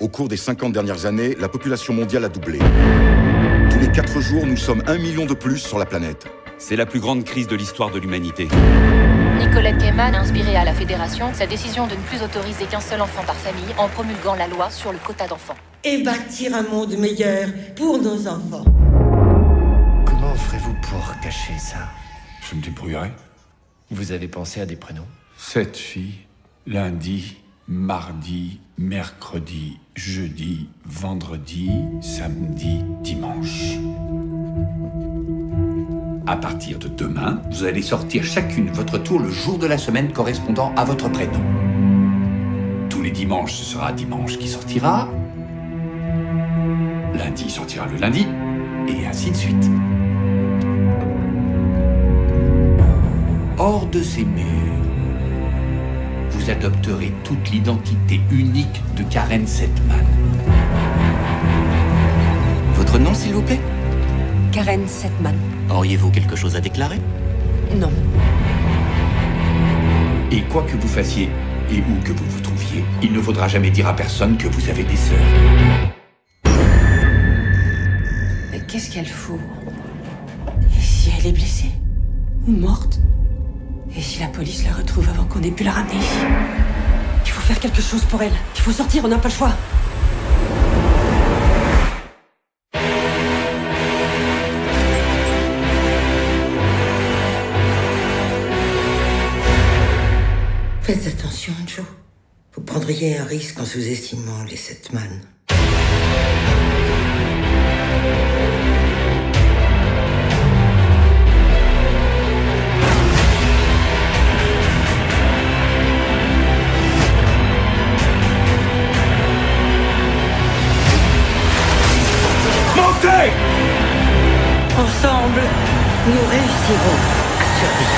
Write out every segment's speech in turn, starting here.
Au cours des 50 dernières années, la population mondiale a doublé. Tous les 4 jours, nous sommes 1 million de plus sur la planète. C'est la plus grande crise de l'histoire de l'humanité. Nicolette Gaiman a inspiré à la Fédération sa décision de ne plus autoriser qu'un seul enfant par famille en promulguant la loi sur le quota d'enfants. Et bâtir un monde meilleur pour nos enfants. Comment ferez-vous pour cacher ça? Je me débrouillerai. Vous avez pensé à des prénoms? 7 filles, lundi, mardi, mercredi, jeudi, vendredi, samedi, dimanche. À partir de demain, vous allez sortir chacune votre tour le jour de la semaine correspondant à votre prénom. Tous les dimanches, ce sera dimanche qui sortira. Lundi sortira le lundi, et ainsi de suite. Hors de ces murs, vous adopterez toute l'identité unique de Karen Setman. Votre nom, s'il vous plaît? Karen Setman. Auriez-vous quelque chose à déclarer? Non. Et quoi que vous fassiez, et où que vous vous trouviez, il ne faudra jamais dire à personne que vous avez des sœurs. Mais qu'est-ce qu'elle fout? Et si elle est blessée? Ou morte? Et si la police la retrouve avant qu'on ait pu la ramener ici? Il faut faire quelque chose pour elle. Il faut sortir, on n'a pas le choix. Faites attention, Joe. Vous prendriez un risque en sous-estimant les Setman. Montez! Ensemble, nous réussirons à survivre.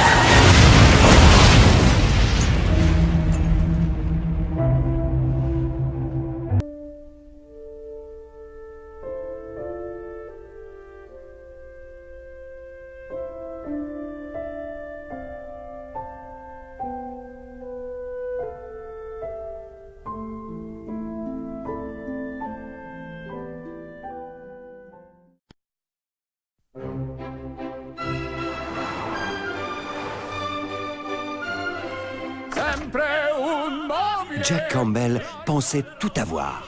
Jack Campbell pensait tout avoir.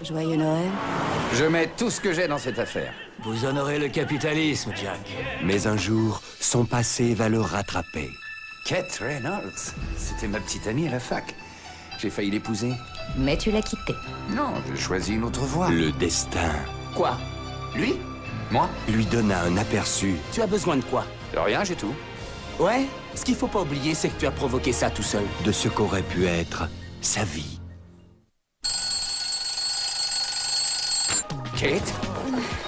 Joyeux Noël. Je mets tout ce que j'ai dans cette affaire. Vous honorez le capitalisme, Jack. Mais un jour, son passé va le rattraper. Kate Reynolds, c'était ma petite amie à la fac. J'ai failli l'épouser. Mais tu l'as quitté. Non, j'ai choisi une autre voie. Le destin Quoi? Lui? Moi? lui donna un aperçu Tu as besoin de quoi? De rien, j'ai tout. Ouais, ce qu'il faut pas oublier, c'est que tu as provoqué ça tout seul. De ce qu'aurait pu être sa vie. Kate?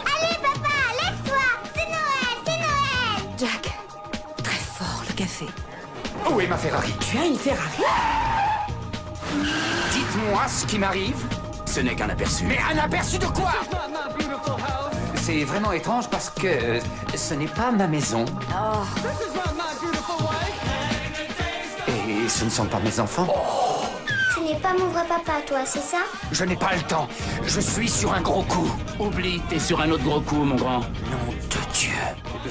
Allez, papa, lève-toi! C'est Noël! C'est Noël! Jack, très fort le café. Où est ma Ferrari? Tu as une Ferrari? Dites-moi ce qui m'arrive. Ce n'est qu'un aperçu. Mais un aperçu de quoi? C'est vraiment étrange parce que ce n'est pas ma maison. Et ce ne sont pas mes enfants. Tu n'es pas mon vrai papa, toi, c'est ça? Je n'ai pas le temps. Je suis sur un gros coup. Oublie, t'es sur un autre gros coup, mon grand. Nom de Dieu.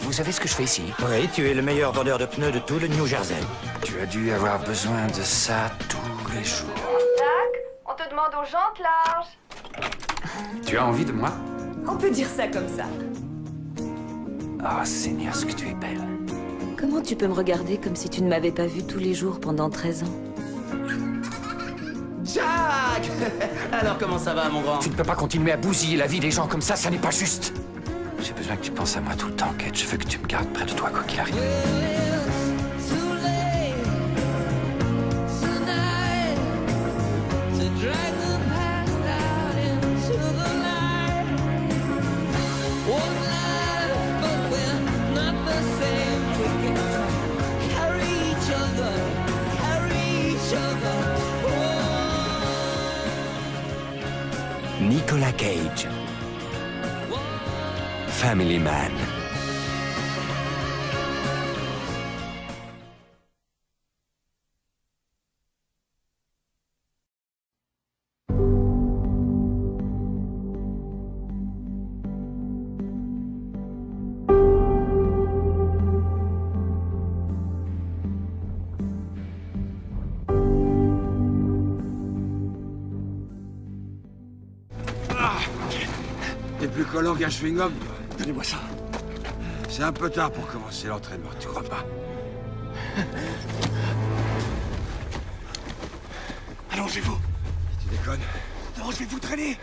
Vous savez ce que je fais ici? Oui, tu es le meilleur vendeur de pneus de tout le New Jersey. Tu as dû avoir besoin de ça tous les jours. Jack, on te demande aux jantes larges. Tu as envie de moi? On peut dire ça comme ça. Ah, Seigneur, ce que tu es belle. Comment tu peux me regarder comme si tu ne m'avais pas vu tous les jours pendant 13 ans? Jack! Alors comment ça va, mon grand? Tu ne peux pas continuer à bousiller la vie des gens comme ça n'est pas juste. J'ai besoin que tu penses à moi tout le temps, Kate. Je veux que tu me gardes près de toi, quoi qu'il arrive. Nicolas Cage. Family Man. T'es plus collant qu'un chewing-gum. Donnez-moi ça. C'est un peu tard pour commencer l'entraînement, tu crois pas? Allongez-vous. Tu déconnes? Non, je vais vous traîner.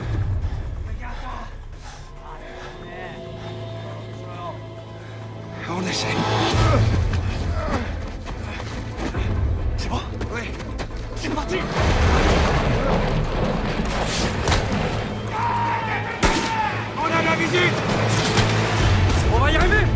On essaie. C'est bon? Oui. C'est parti. On a la visite. On va y arriver.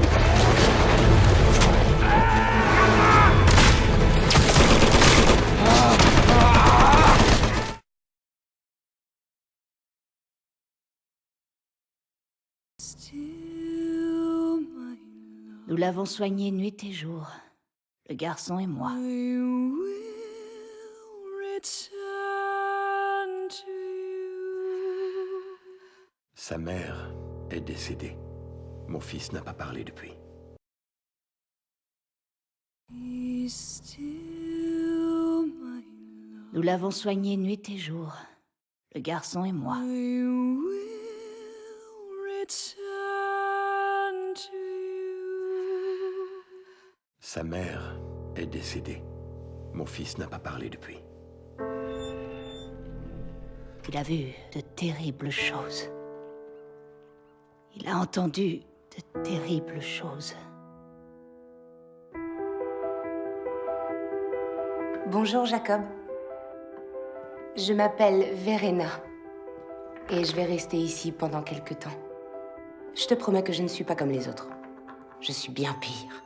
Nous l'avons soigné nuit et jour, le garçon et moi. Sa mère est décédée. Mon fils n'a pas parlé depuis. Nous l'avons soigné nuit et jour, le garçon et moi. Sa mère est décédée. Mon fils n'a pas parlé depuis. Il a vu de terribles choses. Il a entendu de terribles choses. Bonjour Jacob. Je m'appelle Verena. Et je vais rester ici pendant quelque temps. Je te promets que je ne suis pas comme les autres. Je suis bien pire.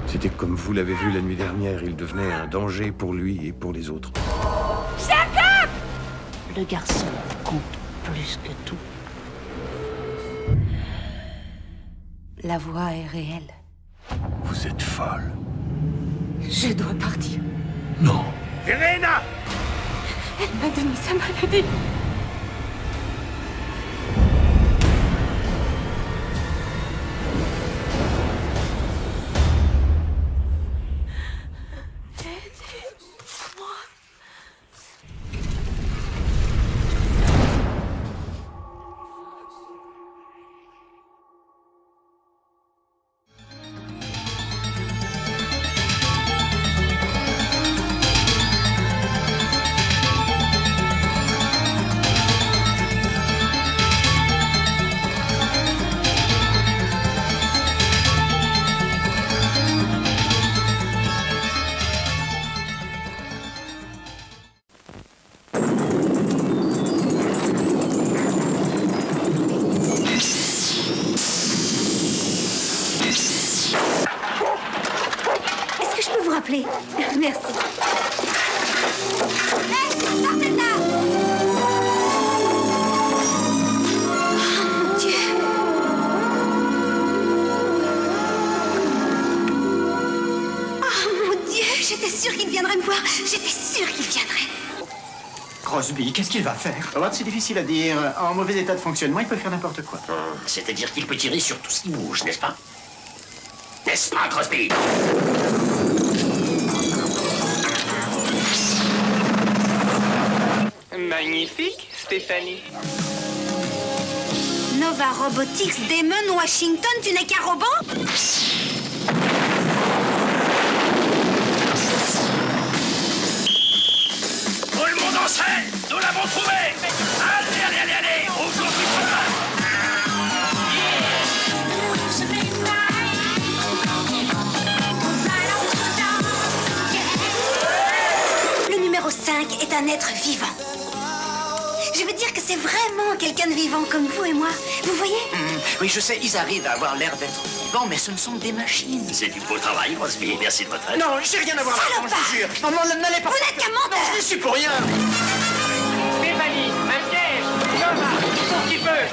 C'était comme vous l'avez vu la nuit dernière, il devenait un danger pour lui et pour les autres. Jacob! Le garçon compte plus que tout. La voix est réelle. Vous êtes folle. Je dois partir. Non. Verena! Elle m'a donné sa maladie. Merci. Hé, sortez de là! Oh mon Dieu! Oh mon Dieu! J'étais sûre qu'il viendrait me voir. J'étais sûre qu'il viendrait. Crosby, qu'est-ce qu'il va faire? C'est difficile à dire. En mauvais état de fonctionnement, il peut faire n'importe quoi. C'est-à-dire qu'il peut tirer sur tout ce qui bouge, n'est-ce pas? N'est-ce pas, Crosby? Magnifique, Stéphanie. Nova Robotics, Damon, Washington, tu n'es qu'un robot? Tout le monde en scène! Nous l'avons trouvé! Allez, allez, allez, allez! Aujourd'hui, Le numéro 5 est un être vivant. Je veux dire que c'est vraiment quelqu'un de vivant comme vous et moi. Vous voyez? Oui, je sais, ils arrivent à avoir l'air d'être vivants, mais ce ne sont que des machines. c'est du beau travail, Crosby. Merci de votre aide. Non, j'ai rien à voir là-dedans, je vous jure. Non, n'allez pas. Vous n'êtes qu'un menteur. Non, je n'y suis pour rien. Stéphanie, un piège! Thomas, il faut qu'il peut!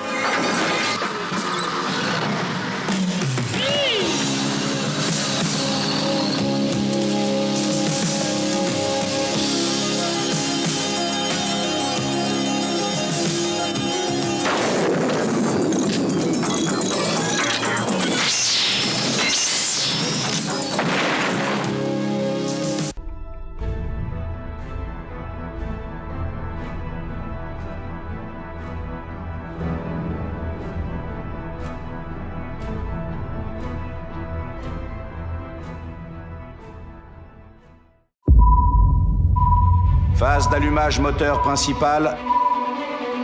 Phase d'allumage moteur principal.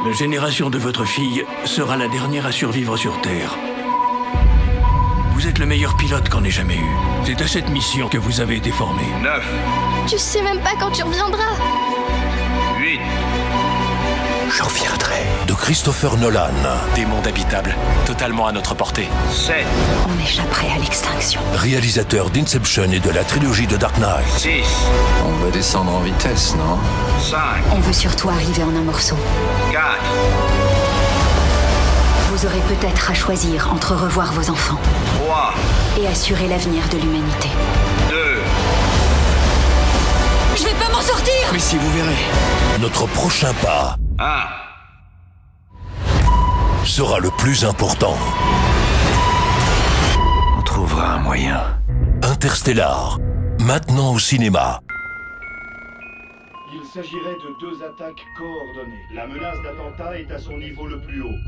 La génération de votre fille sera la dernière à survivre sur Terre. Vous êtes le meilleur pilote qu'on ait jamais eu. C'est à cette mission que vous avez été formé. 9. Tu sais même pas quand tu reviendras. 8. Je reviendrai. De Christopher Nolan. Des mondes habitables, totalement à notre portée. 7. On échapperait à l'extinction. Réalisateur d'Inception et de la trilogie de Dark Knight. 6. On va descendre en vitesse, non? 5. On veut surtout arriver en un morceau. 4. Vous aurez peut-être à choisir entre revoir vos enfants 3. et assurer l'avenir de l'humanité. 2. Je vais pas m'en sortir! Mais si vous verrez. Notre prochain pas 1. sera le plus important. On trouvera un moyen. Interstellar, maintenant au cinéma. Il s'agirait de 2 attaques coordonnées. La menace d'attentat est à son niveau le plus haut.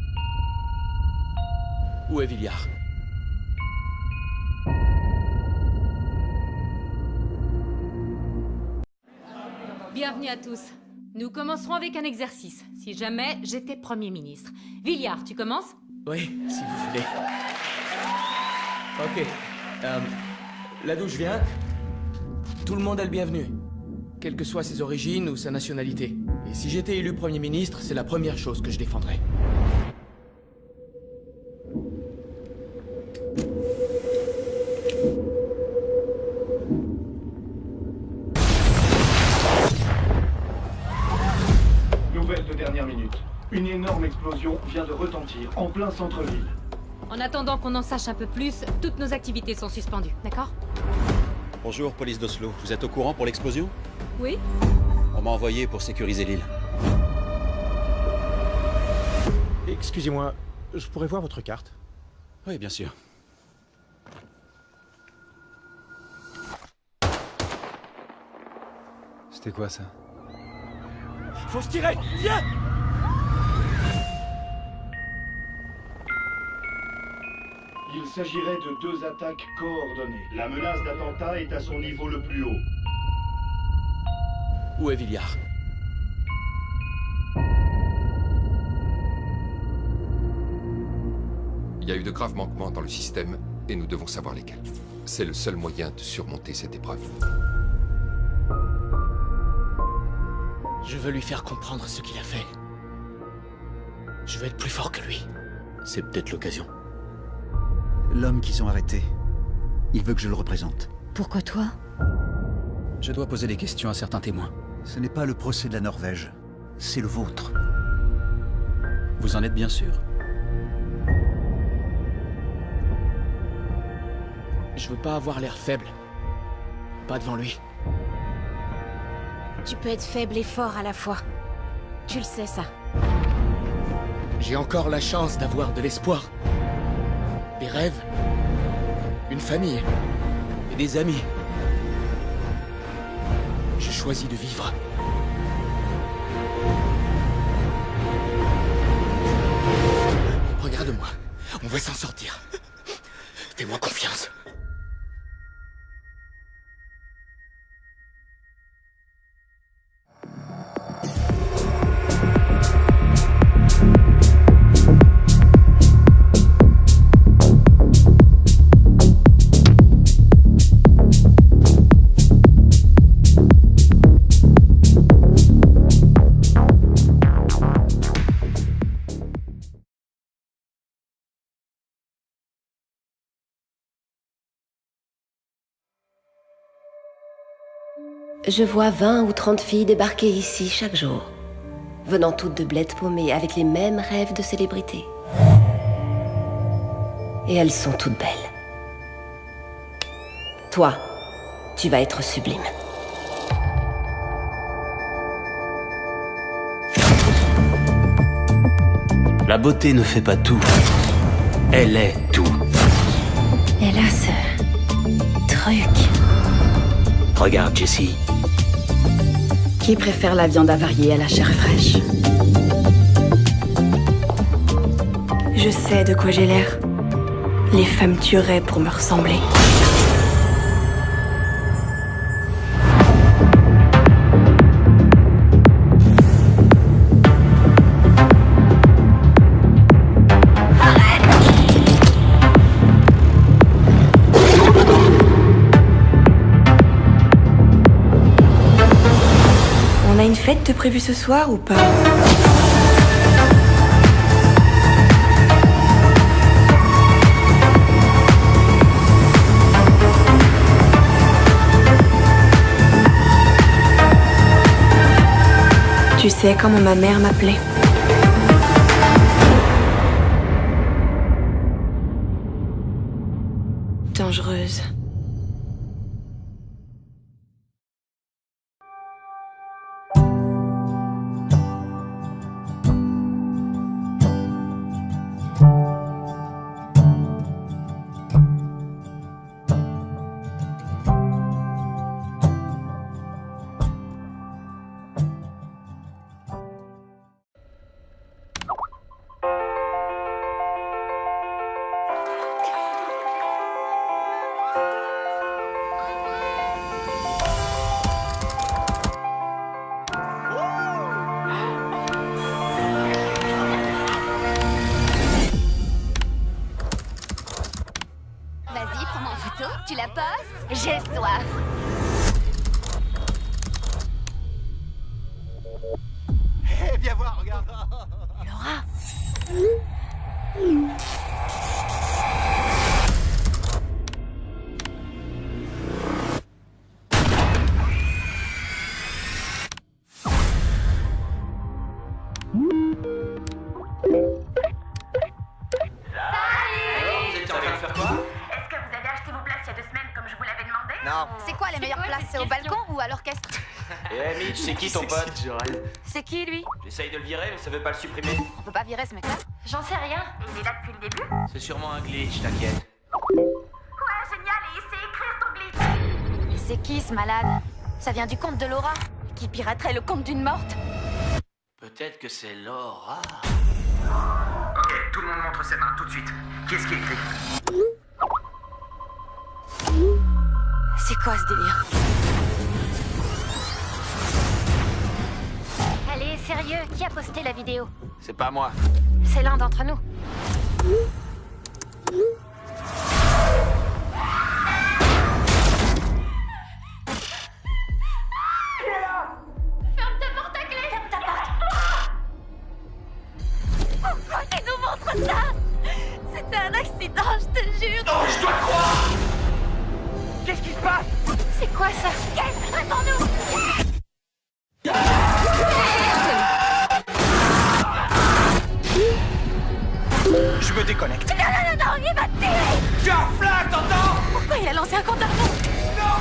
Où est Villiard? Bienvenue à tous. Nous commencerons avec un exercice. Si jamais j'étais Premier ministre. Villiard, tu commences? Oui, si vous voulez. Ok. Là d'où je viens, tout le monde est le bienvenu. Quelle que soit ses origines ou sa nationalité. Et si j'étais élu Premier ministre, c'est la première chose que je défendrais. Nouvelle de dernière minute. Une énorme explosion vient de retentir en plein centre-ville. En attendant qu'on en sache un peu plus, toutes nos activités sont suspendues, d'accord? Bonjour, police d'Oslo. Vous êtes au courant pour l'explosion? Oui? On m'a envoyé pour sécuriser l'île. Excusez-moi, je pourrais voir votre carte? Oui, bien sûr. C'était quoi ça? Faut se tirer! Viens! Il s'agirait de 2 attaques coordonnées. La menace d'attentat est à son niveau le plus haut. Où est Villiard? Il y a eu de graves manquements dans le système et nous devons savoir lesquels. C'est le seul moyen de surmonter cette épreuve. Je veux lui faire comprendre ce qu'il a fait. Je veux être plus fort que lui. C'est peut-être l'occasion. L'homme qu'ils ont arrêté, il veut que je le représente. Pourquoi toi? Je dois poser des questions à certains témoins. Ce n'est pas le procès de la Norvège, c'est le vôtre. Vous en êtes bien sûr? Je veux pas avoir l'air faible. Pas devant lui. Tu peux être faible et fort à la fois. Tu le sais, ça. J'ai encore la chance d'avoir de l'espoir. Des rêves. Une famille. Et des amis. J'ai choisi de vivre. Regarde-moi. On va s'en sortir. Fais-moi confiance. Je vois 20 ou 30 filles débarquer ici chaque jour, venant toutes de bleds paumés avec les mêmes rêves de célébrité. Et elles sont toutes belles. Toi, tu vas être sublime. La beauté ne fait pas tout. Elle est tout. Elle a ce truc. Regarde, Jessie. Qui préfère la viande avariée à la chair fraîche? Je sais de quoi j'ai l'air. Les femmes tueraient pour me ressembler. de prévu ce soir ou pas? Tu sais comment ma mère m'appelait? Dangereuse. Vas-y, prends-moi en photo, tu la postes, j'ai soif. Hé, viens voir, regarde. Laura. Non. C'est quoi les meilleures places? C'est au balcon ou à l'orchestre? Eh Mitch, c'est qui ton pote? C'est qui lui? J'essaye de le virer, mais ça veut pas le supprimer. On peut pas virer ce mec-là? J'en sais rien. Il est là depuis le début? C'est sûrement un glitch, t'inquiète. Ouais, génial, et il sait écrire ton glitch. Mais c'est qui ce malade? Ça vient du conte de Laura, qui piraterait le conte d'une morte. Peut-être que c'est Laura. Ok, tout le monde montre ses mains, tout de suite. Qu'est-ce qui est écrit? C'est quoi ce délire? Allez, sérieux, qui a posté la vidéo? C'est pas moi. C'est l'un d'entre nous. Ferme ta porte à clé! Ferme ta porte! Pourquoi tu nous montres ça? C'était un accident, je te jure! Non, je dois croire! Qu'est-ce qui se passe? C'est quoi ça? Qu'est-ce? Réponds-nous! Je me déconnecte. Non, il va te tirer! Tu as un flingue, t'entends? Pourquoi il a lancé un compte à rebours? Non!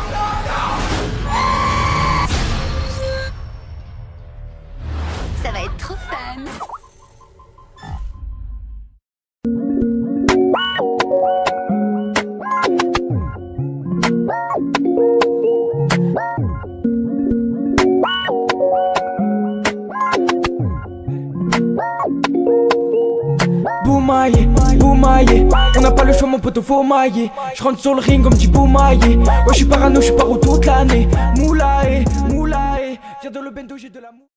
Ça va être trop fun! Boumaillé, boumaillé, on n'a pas le choix mon poteau faut mailler. Je rentre sur le ring comme dit boumaillé. Ouais je suis parano, je suis paro toute l'année. Moulaé, moulaé, viens dans le bendo j'ai de l'amour.